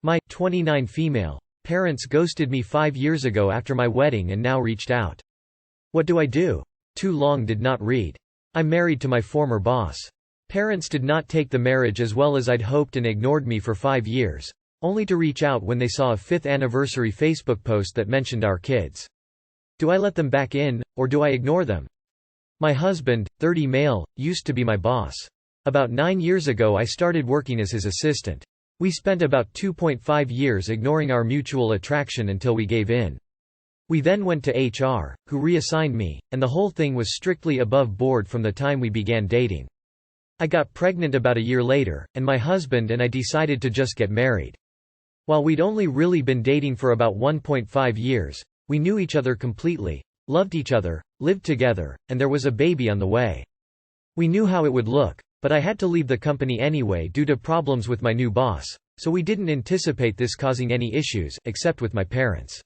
My 29 female parents ghosted me 5 years ago after my wedding and now reached out. What do I do? Too long did not read. I'm married to my former boss. Parents did not take the marriage as well as I'd hoped and ignored me for 5 years, only to reach out when they saw a 5th anniversary Facebook post that mentioned our kids. Do I let them back in, or do I ignore them? My husband, 30 male, used to be my boss. About 9 years ago I started working as his assistant. We spent about 2.5 years ignoring our mutual attraction until we gave in. We then went to HR, who reassigned me, and the whole thing was strictly above board from the time we began dating. I got pregnant about a year later, and my husband and I decided to just get married. While we'd only really been dating for about 1.5 years, we knew each other completely, loved each other, lived together, and there was a baby on the way. We knew how it would look, but I had to leave the company anyway due to problems with my new boss, so we didn't anticipate this causing any issues, except with my parents.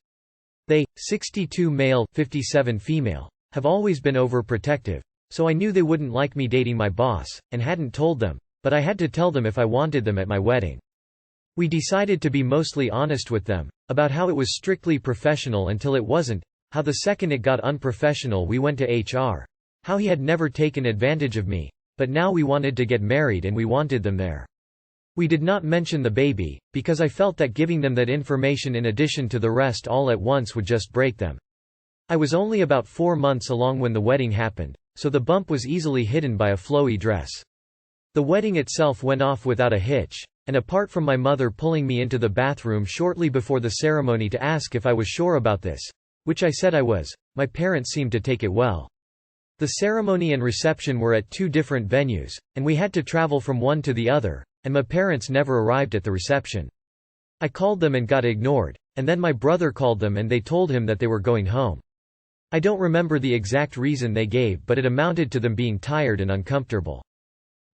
They, 62 male, 57 female, have always been overprotective, so I knew they wouldn't like me dating my boss, and hadn't told them, but I had to tell them if I wanted them at my wedding. We decided to be mostly honest with them, about how it was strictly professional until it wasn't, how the second it got unprofessional we went to HR, how he had never taken advantage of me, but now we wanted to get married and we wanted them there. We did not mention the baby, because I felt that giving them that information in addition to the rest all at once would just break them. I was only about 4 months along when the wedding happened, so the bump was easily hidden by a flowy dress. The wedding itself went off without a hitch, and apart from my mother pulling me into the bathroom shortly before the ceremony to ask if I was sure about this, which I said I was, my parents seemed to take it well. The ceremony and reception were at 2 different venues, and we had to travel from one to the other, and my parents never arrived at the reception. I called them and got ignored, and then my brother called them and they told him that they were going home. I don't remember the exact reason they gave, but it amounted to them being tired and uncomfortable.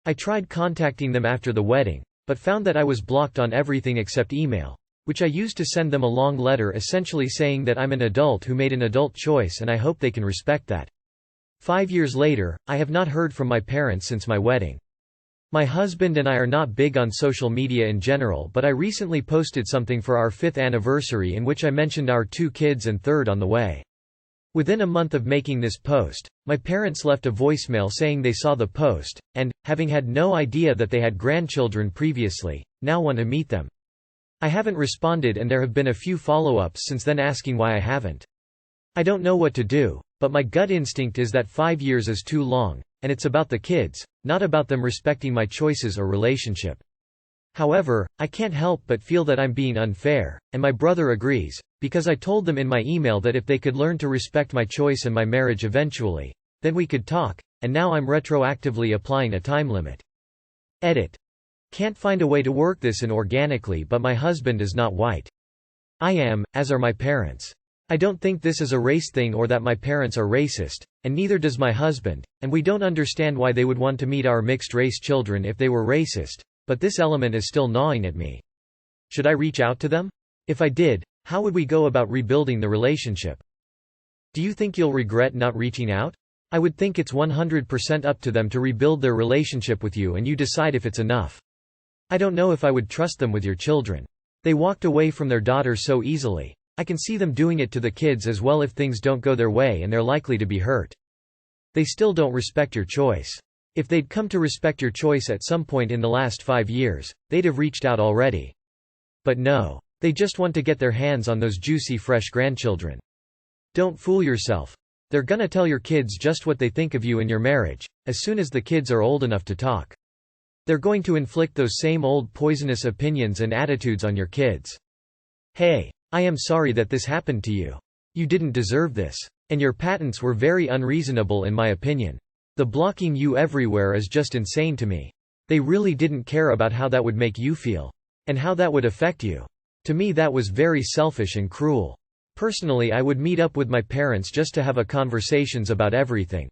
I tried contacting them after the wedding, but found that I was blocked on everything except email, which I used to send them a long letter essentially saying that I'm an adult who made an adult choice and I hope they can respect that. 5 years later, I have not heard from my parents since my wedding. My husband and I are not big on social media in general, but I recently posted something for our 5th anniversary in which I mentioned our 2 kids and third on the way. Within a month of making this post, my parents left a voicemail saying they saw the post, and, having had no idea that they had grandchildren previously, now want to meet them. I haven't responded and there have been a few follow-ups since then asking why I haven't. I don't know what to do, but my gut instinct is that 5 years is too long, and it's about the kids, not about them respecting my choices or relationship. However, I can't help but feel that I'm being unfair, and my brother agrees, because I told them in my email that if they could learn to respect my choice and my marriage eventually, then we could talk, and now I'm retroactively applying a time limit. Edit. Can't find a way to work this in organically, but my husband is not white. I am, as are my parents. I don't think this is a race thing or that my parents are racist, and neither does my husband, and we don't understand why they would want to meet our mixed-race children if they were racist, but this element is still gnawing at me. Should I reach out to them? If I did, how would we go about rebuilding the relationship? Do you think you'll regret not reaching out? I would think it's 100% up to them to rebuild their relationship with you and you decide if it's enough. I don't know if I would trust them with your children. They walked away from their daughter so easily. I can see them doing it to the kids as well if things don't go their way and they're likely to be hurt. They still don't respect your choice. If they'd come to respect your choice at some point in the last 5 years, they'd have reached out already. But no. They just want to get their hands on those juicy fresh grandchildren. Don't fool yourself. They're gonna tell your kids just what they think of you and your marriage, as soon as the kids are old enough to talk. They're going to inflict those same old poisonous opinions and attitudes on your kids. Hey, I am sorry that this happened to you. You didn't deserve this. And your patents were very unreasonable in my opinion. The blocking you everywhere is just insane to me. They really didn't care about how that would make you feel. And how that would affect you. To me that was very selfish and cruel. Personally I would meet up with my parents just to have a conversations about everything.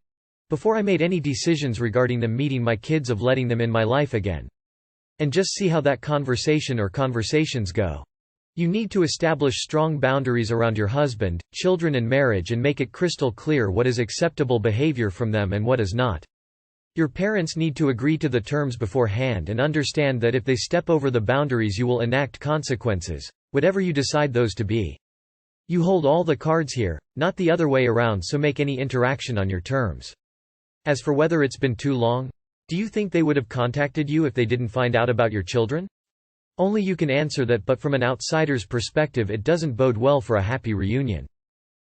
Before I made any decisions regarding them meeting my kids of letting them in my life again. And just see how that conversation or conversations go. You need to establish strong boundaries around your husband, children and marriage and make it crystal clear what is acceptable behavior from them and what is not. Your parents need to agree to the terms beforehand and understand that if they step over the boundaries you will enact consequences, whatever you decide those to be. You hold all the cards here, not the other way around, so make any interaction on your terms. As for whether it's been too long, do you think they would have contacted you if they didn't find out about your children? Only you can answer that, but from an outsider's perspective it doesn't bode well for a happy reunion.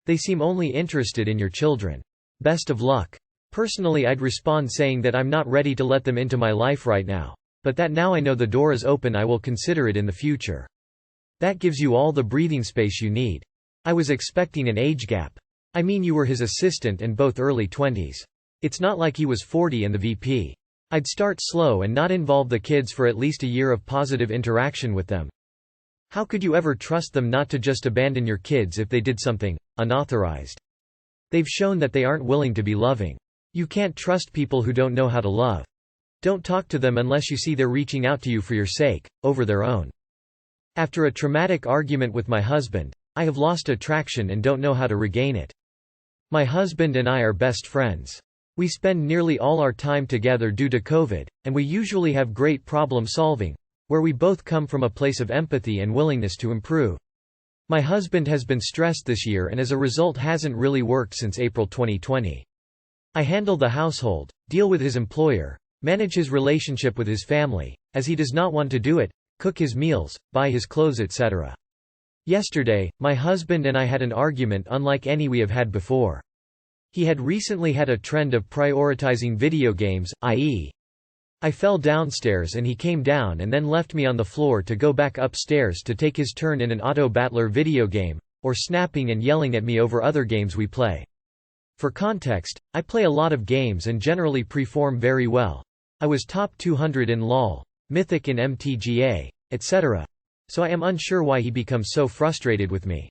They seem only interested in your children. Best of luck. Personally, I'd respond saying that I'm not ready to let them into my life right now. But that now I know the door is open, I will consider it in the future. That gives you all the breathing space you need. I was expecting an age gap. I mean, you were his assistant and both early 20s. It's not like he was 40 and the VP. I'd start slow and not involve the kids for at least a year of positive interaction with them. How could you ever trust them not to just abandon your kids if they did something unauthorized? They've shown that they aren't willing to be loving. You can't trust people who don't know how to love. Don't talk to them unless you see they're reaching out to you for your sake, over their own. After a traumatic argument with my husband, I have lost attraction and don't know how to regain it. My husband and I are best friends. We spend nearly all our time together due to COVID, and we usually have great problem solving, where we both come from a place of empathy and willingness to improve. My husband has been stressed this year and as a result hasn't really worked since April 2020. I handle the household, deal with his employer, manage his relationship with his family, as he does not want to do it, cook his meals, buy his clothes, etc. Yesterday, my husband and I had an argument unlike any we have had before. He had recently had a trend of prioritizing video games, i.e., I fell downstairs and he came down and then left me on the floor to go back upstairs to take his turn in an auto battler video game, or snapping and yelling at me over other games we play. For context, I play a lot of games and generally perform very well. I was top 200 in LoL, Mythic in MTGA, etc. So I am unsure why he becomes so frustrated with me.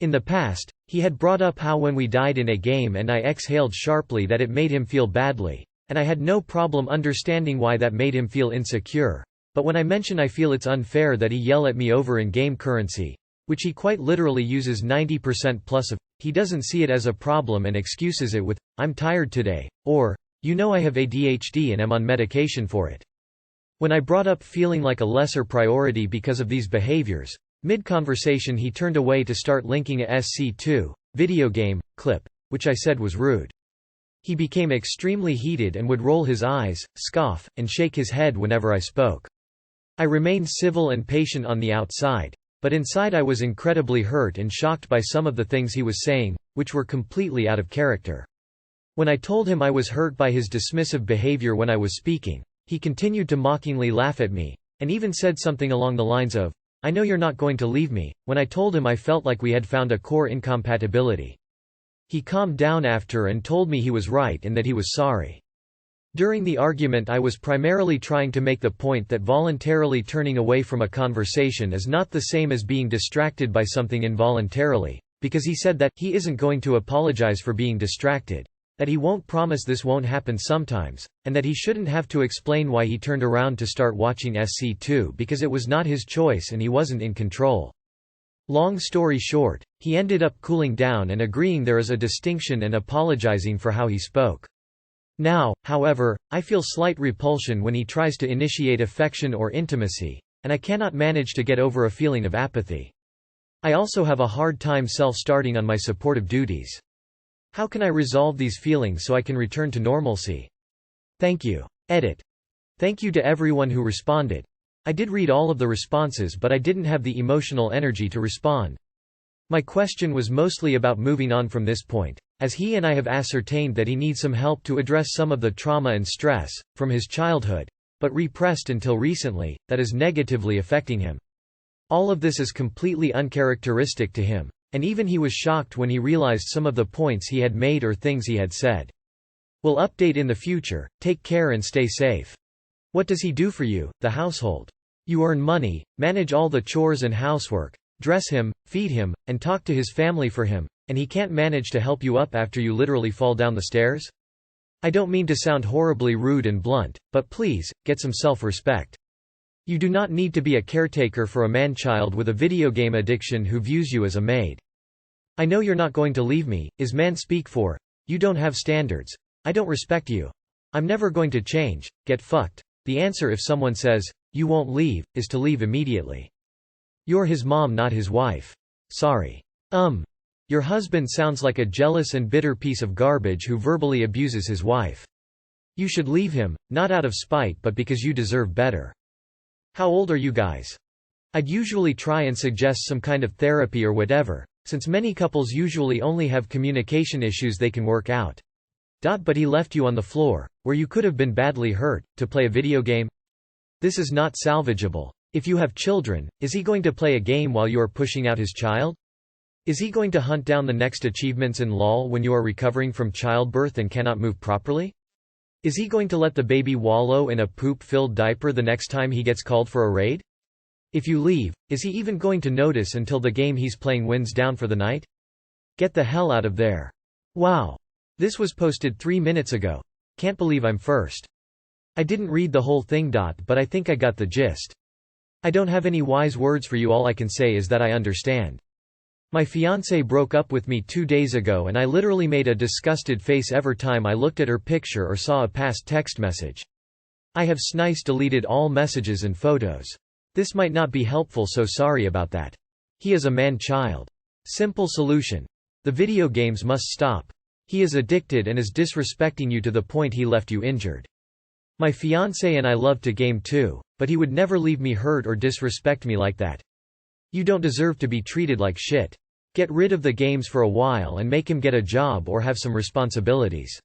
In the past, he had brought up how when we died in a game and I exhaled sharply that it made him feel badly, and I had no problem understanding why that made him feel insecure. But when I mention I feel it's unfair that he yell at me over in-game currency, which he quite literally uses 90% plus of, he doesn't see it as a problem and excuses it with, "I'm tired today," or, "You know I have ADHD and am on medication for it." When I brought up feeling like a lesser priority because of these behaviors, mid-conversation he turned away to start linking a SC2 video game clip, which I said was rude. He became extremely heated and would roll his eyes, scoff, and shake his head whenever I spoke. I remained civil and patient on the outside, but inside I was incredibly hurt and shocked by some of the things he was saying, which were completely out of character. When I told him I was hurt by his dismissive behavior when I was speaking, he continued to mockingly laugh at me, and even said something along the lines of, "I know you're not going to leave me," when I told him I felt like we had found a core incompatibility. He calmed down after and told me he was right and that he was sorry. During the argument I was primarily trying to make the point that voluntarily turning away from a conversation is not the same as being distracted by something involuntarily, because he said that he isn't going to apologize for being distracted, that he won't promise this won't happen sometimes, and that he shouldn't have to explain why he turned around to start watching SC2 because it was not his choice and he wasn't in control. Long story short, he ended up cooling down and agreeing there is a distinction and apologizing for how he spoke. Now, however, I feel slight repulsion when he tries to initiate affection or intimacy, and I cannot manage to get over a feeling of apathy. I also have a hard time self-starting on my supportive duties. How can I resolve these feelings so I can return to normalcy? Thank you. Edit. Thank you to everyone who responded. I did read all of the responses, but I didn't have the emotional energy to respond. My question was mostly about moving on from this point, as he and I have ascertained that he needs some help to address some of the trauma and stress, from his childhood, but repressed until recently, that is negatively affecting him. All of this is completely uncharacteristic to him, and even he was shocked when he realized some of the points he had made or things he had said. We'll update in the future, take care and stay safe. What does he do for you, the household? You earn money, manage all the chores and housework, dress him, feed him, and talk to his family for him, and he can't manage to help you up after you literally fall down the stairs? I don't mean to sound horribly rude and blunt, but please, get some self-respect. You do not need to be a caretaker for a man-child with a video game addiction who views you as a maid. I know you're not going to leave me, is man speak for, you don't have standards, I don't respect you. I'm never going to change, get fucked. The answer if someone says, you won't leave, is to leave immediately. You're his mom, not his wife. Sorry. Your husband sounds like a jealous and bitter piece of garbage who verbally abuses his wife. You should leave him, not out of spite but because you deserve better. How old are you guys? I'd usually try and suggest some kind of therapy or whatever, since many couples usually only have communication issues they can work out. But he left you on the floor, where you could have been badly hurt, to play a video game? This is not salvageable. If you have children, is he going to play a game while you are pushing out his child? Is he going to hunt down the next achievements in LOL when you are recovering from childbirth and cannot move properly? Is he going to let the baby wallow in a poop-filled diaper the next time he gets called for a raid? If you leave, is he even going to notice until the game he's playing wins down for the night? Get the hell out of there. Wow. This was posted 3 minutes ago. Can't believe I'm first. I didn't read the whole thing, but I think I got the gist. I don't have any wise words for you, all I can say is that I understand. My fiancée broke up with me 2 days ago and I literally made a disgusted face every time I looked at her picture or saw a past text message. I have snice deleted all messages and photos. This might not be helpful, so sorry about that. He is a man-child. Simple solution. The video games must stop. He is addicted and is disrespecting you to the point he left you injured. My fiancé and I love to game too, but he would never leave me hurt or disrespect me like that. You don't deserve to be treated like shit. Get rid of the games for a while and make him get a job or have some responsibilities.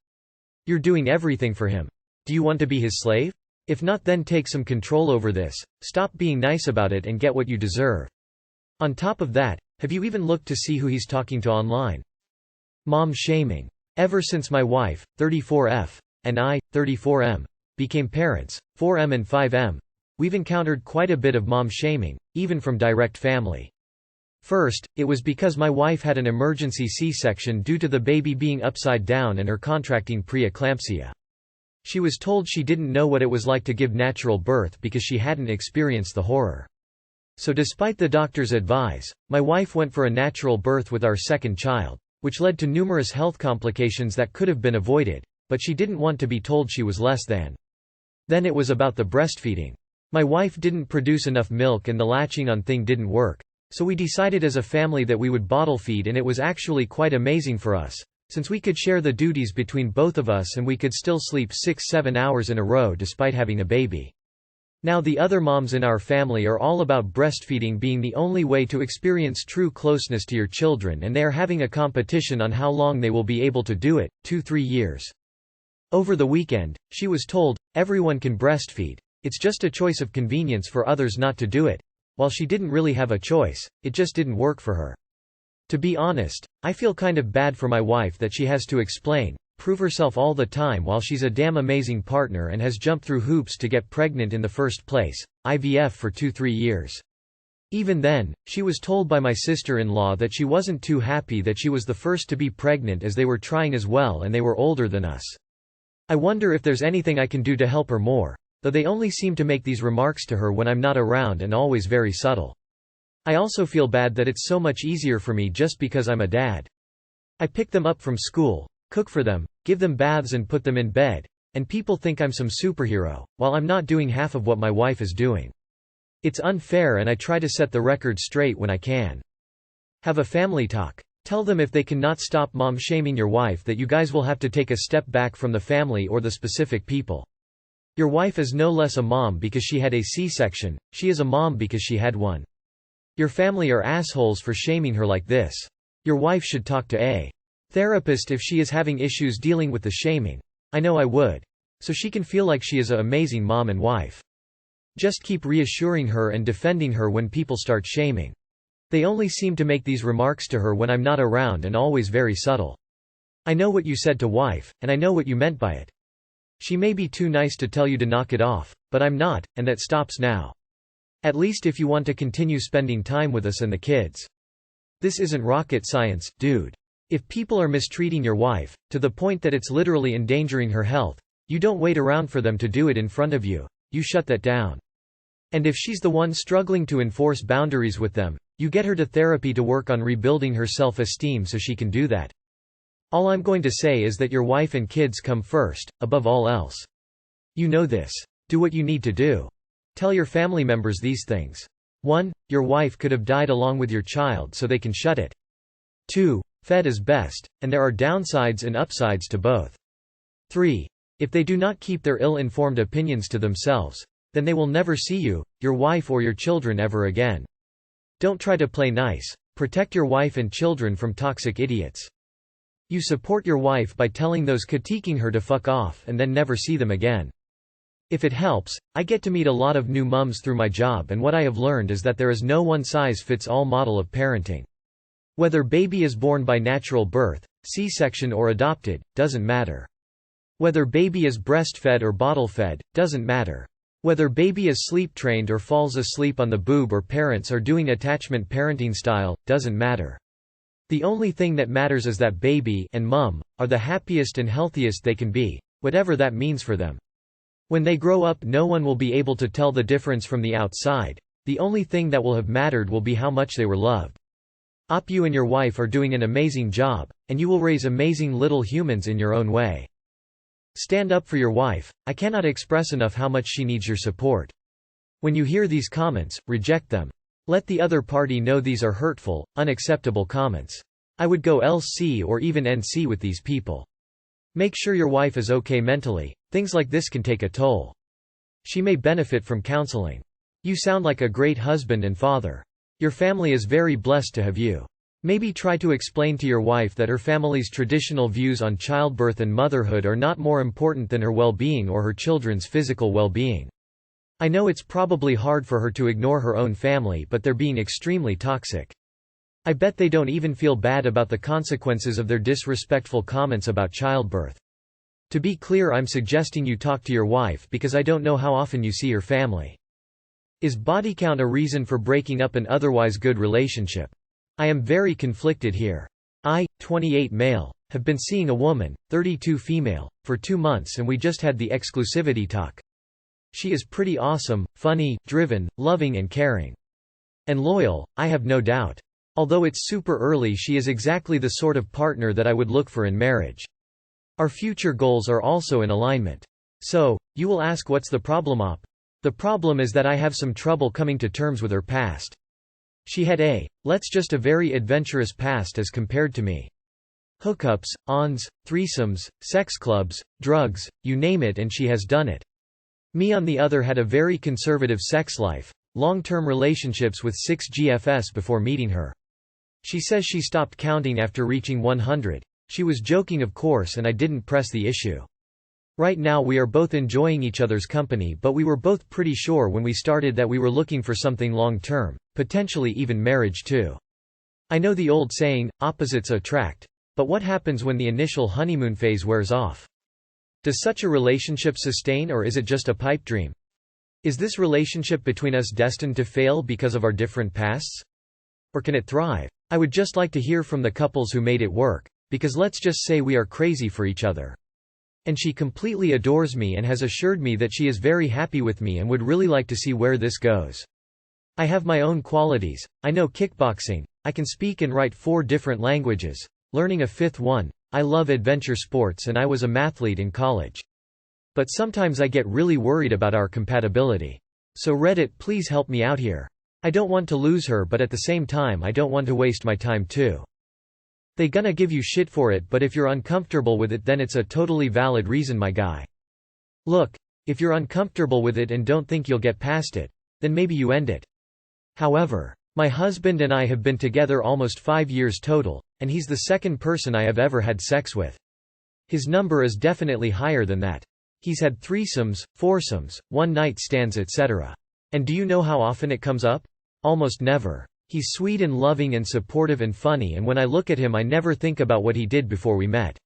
You're doing everything for him. Do you want to be his slave? If not, then take some control over this, stop being nice about it and get what you deserve. On top of that, have you even looked to see who he's talking to online? Mom shaming. Ever since my wife, 34F, and I, 34M, became parents, 4M and 5M, we've encountered quite a bit of mom shaming, even from direct family. First, it was because my wife had an emergency C-section due to the baby being upside down and her contracting preeclampsia. She was told she didn't know what it was like to give natural birth because she hadn't experienced the horror. So despite the doctor's advice, my wife went for a natural birth with our second child, which led to numerous health complications that could have been avoided, but she didn't want to be told she was less than. Then it was about the breastfeeding. My wife didn't produce enough milk and the latching on thing didn't work, so we decided as a family that we would bottle feed, and it was actually quite amazing for us, since we could share the duties between both of us and we could still sleep 6-7 hours in a row despite having a baby. Now the other moms in our family are all about breastfeeding being the only way to experience true closeness to your children, and they are having a competition on how long they will be able to do it, 2-3 years. Over the weekend, she was told, everyone can breastfeed, it's just a choice of convenience for others not to do it. While she didn't really have a choice, it just didn't work for her. To be honest, I feel kind of bad for my wife that she has to explain, prove herself all the time while she's a damn amazing partner and has jumped through hoops to get pregnant in the first place, IVF for 2-3 years. Even then, she was told by my sister-in-law that she wasn't too happy that she was the first to be pregnant as they were trying as well and they were older than us. I wonder if there's anything I can do to help her more, though they only seem to make these remarks to her when I'm not around and always very subtle. I also feel bad that it's so much easier for me just because I'm a dad. I pick them up from school, cook for them, give them baths and put them in bed, and people think I'm some superhero, while I'm not doing half of what my wife is doing. It's unfair and I try to set the record straight when I can. Have a family talk. Tell them if they cannot stop mom shaming your wife that you guys will have to take a step back from the family or the specific people. Your wife is no less a mom because she had a C-section, she is a mom because she had one. Your family are assholes for shaming her like this. Your wife should talk to a therapist if she is having issues dealing with the shaming. I know I would. So she can feel like she is an amazing mom and wife. Just keep reassuring her and defending her when people start shaming. They only seem to make these remarks to her when I'm not around and always very subtle. I know what you said to wife, and I know what you meant by it. She may be too nice to tell you to knock it off, but I'm not, and that stops now. At least if you want to continue spending time with us and the kids. This isn't rocket science, dude. If people are mistreating your wife, to the point that it's literally endangering her health, you don't wait around for them to do it in front of you, you shut that down. And if she's the one struggling to enforce boundaries with them, you get her to therapy to work on rebuilding her self-esteem so she can do that. All I'm going to say is that your wife and kids come first, above all else. You know this. Do what you need to do. Tell your family members these things. 1. Your wife could have died along with your child so they can shut it. 2. Fed is best, and there are downsides and upsides to both. 3. If they do not keep their ill-informed opinions to themselves, then they will never see you, your wife or your children ever again. Don't try to play nice. Protect your wife and children from toxic idiots. You support your wife by telling those critiquing her to fuck off and then never see them again. If it helps, I get to meet a lot of new mums through my job, and what I have learned is that there is no one-size-fits-all model of parenting. Whether baby is born by natural birth, C-section or adopted, doesn't matter. Whether baby is breastfed or bottle-fed, doesn't matter. Whether baby is sleep-trained or falls asleep on the boob or parents are doing attachment parenting style, doesn't matter. The only thing that matters is that baby and mum are the happiest and healthiest they can be, whatever that means for them. When they grow up, no one will be able to tell the difference from the outside. The only thing that will have mattered will be how much they were loved. You and your wife are doing an amazing job, and you will raise amazing little humans in your own way. Stand up for your wife. I cannot express enough how much she needs your support. When you hear these comments, reject them. Let the other party know these are hurtful, unacceptable comments. I would go LC or even NC with these people. Make sure your wife is okay mentally. Things like this can take a toll. She may benefit from counseling. You sound like a great husband and father. Your family is very blessed to have you. Maybe try to explain to your wife that her family's traditional views on childbirth and motherhood are not more important than her well-being or her children's physical well-being. I know it's probably hard for her to ignore her own family, but they're being extremely toxic. I bet they don't even feel bad about the consequences of their disrespectful comments about childbirth. To be clear, I'm suggesting you talk to your wife because I don't know how often you see your family. Is body count a reason for breaking up an otherwise good relationship? I am very conflicted here. I, 28 male, have been seeing a woman, 32 female, for 2 months, and we just had the exclusivity talk. She is pretty awesome, funny, driven, loving and caring. And loyal, I have no doubt. Although it's super early, she is exactly the sort of partner that I would look for in marriage. Our future goals are also in alignment. So, you will ask, what's the problem, op? The problem is that I have some trouble coming to terms with her past. She had let's just a very adventurous past as compared to me. Hookups, ons, threesomes, sex clubs, drugs, you name it, and she has done it. Me on the other had a very conservative sex life, long-term relationships with 6 GFS before meeting her. She says she stopped counting after reaching 100. She was joking, of course, and I didn't press the issue. Right now we are both enjoying each other's company, but we were both pretty sure when we started that we were looking for something long-term, potentially even marriage too. I know the old saying, opposites attract, but what happens when the initial honeymoon phase wears off? Does such a relationship sustain, or is it just a pipe dream? Is this relationship between us destined to fail because of our different pasts? Or can it thrive? I would just like to hear from the couples who made it work, because let's just say we are crazy for each other. And she completely adores me and has assured me that she is very happy with me and would really like to see where this goes. I have my own qualities. I know kickboxing. I can speak and write 4 different languages, learning a 5th one. I love adventure sports and I was a mathlete in college. But sometimes I get really worried about our compatibility. So Reddit, please help me out here. I don't want to lose her, but at the same time I don't want to waste my time too. They gonna give you shit for it, but if you're uncomfortable with it, then it's a totally valid reason, my guy. Look, if you're uncomfortable with it and don't think you'll get past it, then maybe you end it. However, my husband and I have been together almost 5 years total, and he's the second person I have ever had sex with. His number is definitely higher than that. He's had threesomes, foursomes, one-night stands, etc. And do you know how often it comes up? Almost never. He's sweet and loving and supportive and funny, and when I look at him I never think about what he did before we met.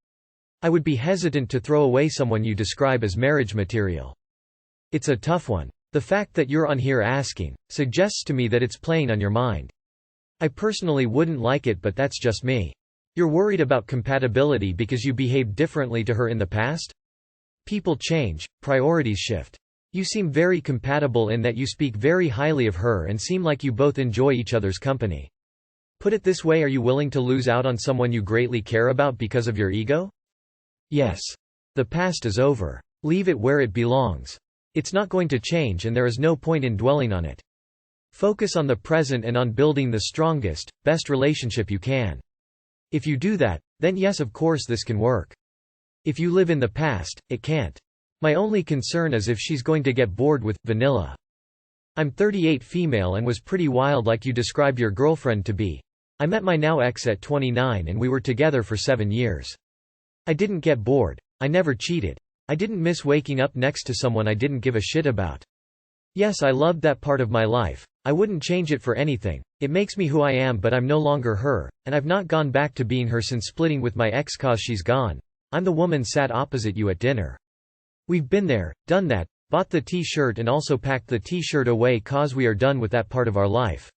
I would be hesitant to throw away someone you describe as marriage material. It's a tough one. The fact that you're on here asking suggests to me that it's playing on your mind. I personally wouldn't like it, but that's just me. You're worried about compatibility because you behaved differently to her in the past? People change, priorities shift. You seem very compatible in that you speak very highly of her and seem like you both enjoy each other's company. Put it this way, are you willing to lose out on someone you greatly care about because of your ego? Yes. The past is over. Leave it where it belongs. It's not going to change and there is no point in dwelling on it. Focus on the present and on building the strongest, best relationship you can. If you do that, then yes, of course this can work. If you live in the past, it can't. My only concern is if she's going to get bored with vanilla. I'm 38, female, and was pretty wild like you described your girlfriend to be. I met my now ex at 29 and we were together for 7 years. I didn't get bored. I never cheated. I didn't miss waking up next to someone I didn't give a shit about. Yes, I loved that part of my life. I wouldn't change it for anything. It makes me who I am, but I'm no longer her, and I've not gone back to being her since splitting with my ex cause she's gone. I'm the woman sat opposite you at dinner. We've been there, done that, bought the t-shirt and also packed the t-shirt away cause we are done with that part of our life.